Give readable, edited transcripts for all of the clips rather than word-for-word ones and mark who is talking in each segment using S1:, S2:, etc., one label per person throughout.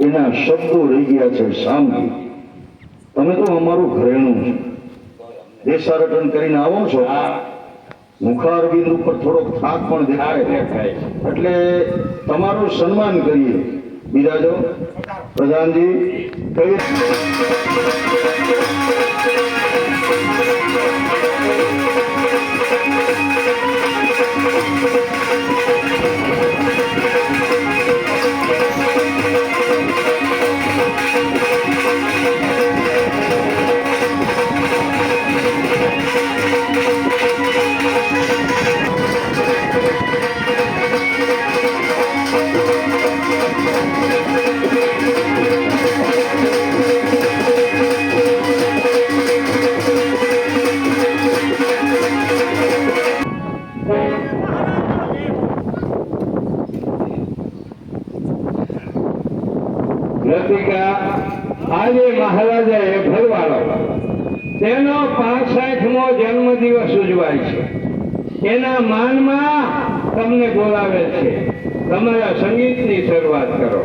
S1: એના શબ્દો રહી ગયા છે સામગી. તમે તો અમારું ઘરેણું છો, દેશારટન કરીને આવો છો, મુખારબિંદ ઉપર થોડોક થાક પણ દેખાય, એટલે તમારું સન્માન કરીએ. બિરાજો પ્રધાનજી. કઈ
S2: આજે મહારાજા ભરવાડો તેનો 65મો જન્મદિવસ ઉજવાય છે. એના માનમાં તમને બોલાવે છે. તમારા સંગીતની શરૂઆત કરો.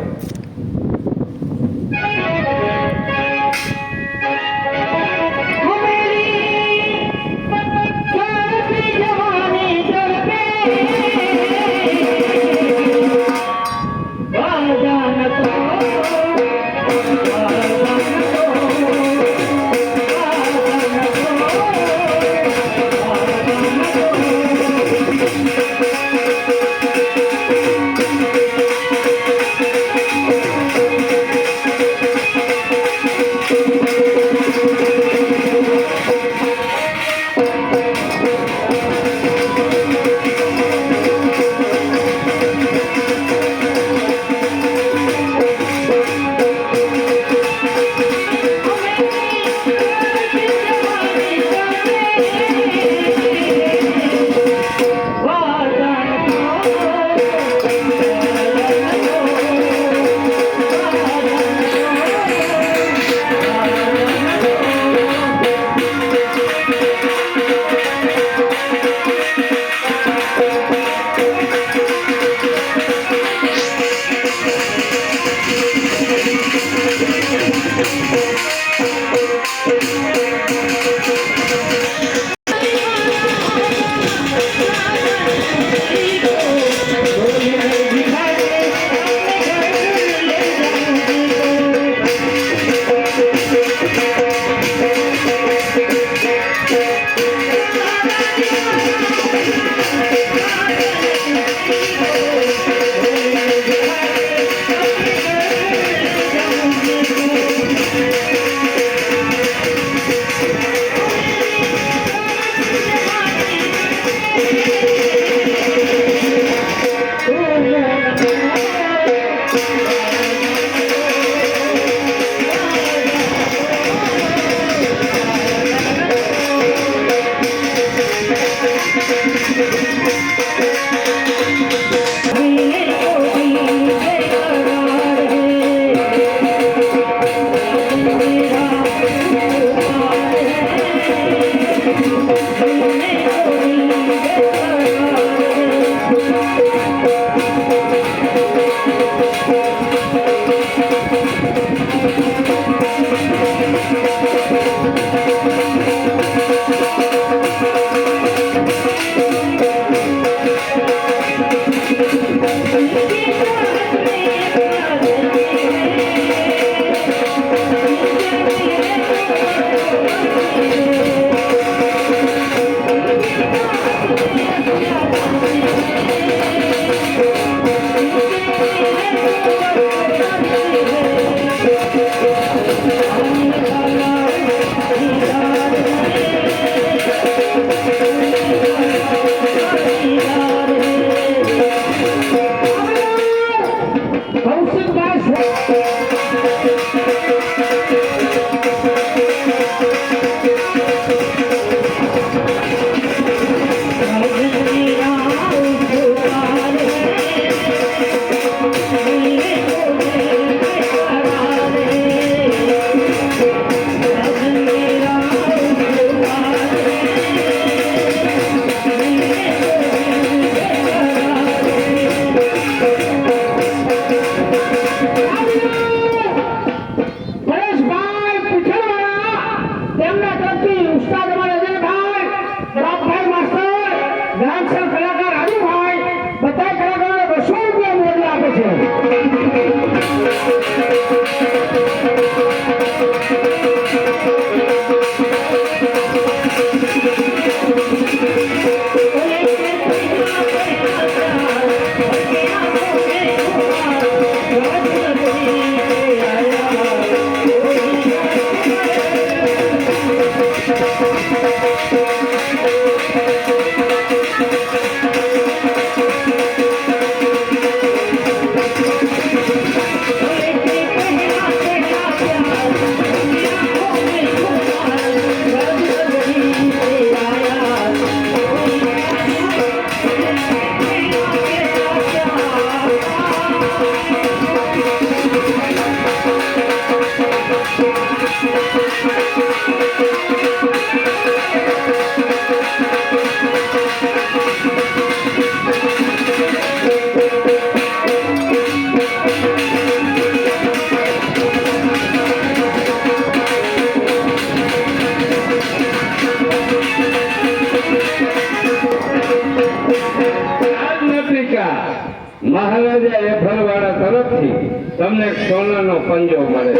S2: મહારાજા એફરવાળા તરફથી તમને સોનાનો પંજો મળે.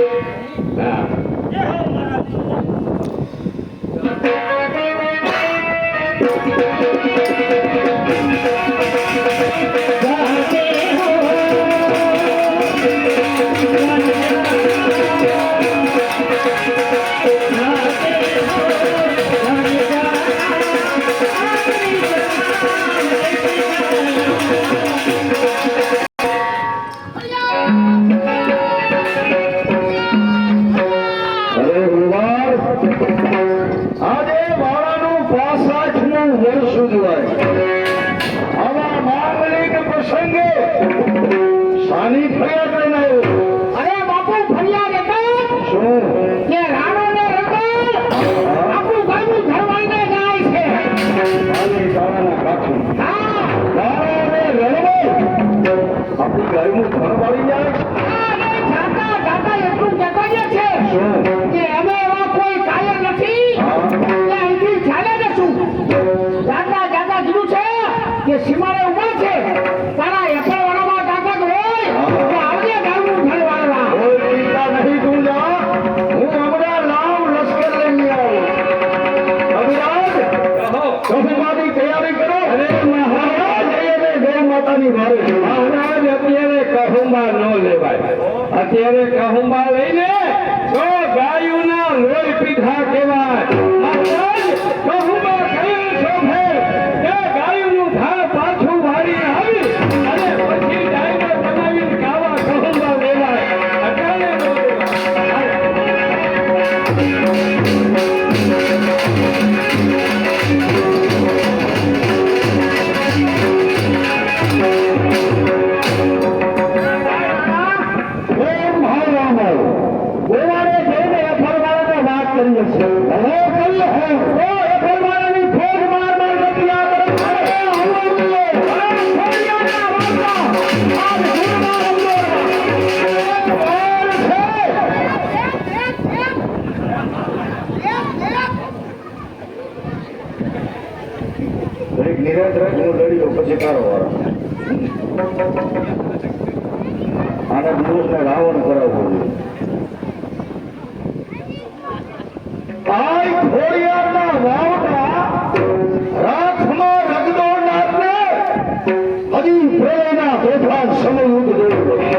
S2: હા,
S1: આજે વાળાનું 65મું વર્ષ ઉજવાય. આવા માંગલિક પ્રસંગે શાની ફરિયાદ લઈને આવ્યો?
S3: અરે બાપુ ફરિયાદ હતા
S1: શું?
S3: કે રાણો ને રતન આપણું ગામનું ઘરવાળીને જાય છે.
S1: આની શાળાના કાઠું.
S3: હા
S1: વાળાને રણવો આપણી ગાયનું ઘર વાળી જાય.
S3: અને જાતા જાતા એટલું કહેતા જ છે
S1: શું?
S3: કે અમે એવા કોઈ કાયર નથી કે અહીંથી ચાલે જશું. જાતા જાતા કીધું છે કે સીમાડે ઉભા છે તારા એફળવાળામાં તાકાત હોય તો આવજે ગામનું ઘરવાળા.
S1: કોઈ ચિંતા નહીં તું જા. હું હમણાં લાવ લશ્કર લઈને આવું. અભિરાજ
S2: કહો.
S1: કફુમાની તૈયારી કરો.
S2: અરે મહારાજ,
S1: જઈને ગૌ માતાની વારે.
S2: મહારાજ અત્યારે કહુંબા ન લેવાય. અત્યારે કહુંબા લઈને તો ગાયોના લોહી પીધા કહેવાય. મહારાજ, કહુંબા કયો છો ફેર કે ગાયોનું ધાર પાછું વાળીને આવી અને પછી ડાયરો બનાવીને ગાવા કહુંબા લેવાય. અત્યારે ન લેવાય.
S1: ઓમ ભાવરામો. ગોવાળે જઈને એફળવાળાને વાત કરી છે. હવે કહીએ હે તો એફળવાળાની ફોજ માર માર નથી આ તરફ. અરે હમલો મિલે. અરે ફરિયાદના વાર્તા. આજ ગુરુના હમલોમાં. કોણ છે? એક નિરાશ રાખ, હું લડી લઉં પછી કારો વાળો. આના દિવસને રાવણ કરાવવો જોઈએ. આય ખોડિયારના વાવટા રાખમાં રગદોડનારને હજી પ્રેરણા તોફાન સમય ઉઠ જોયું.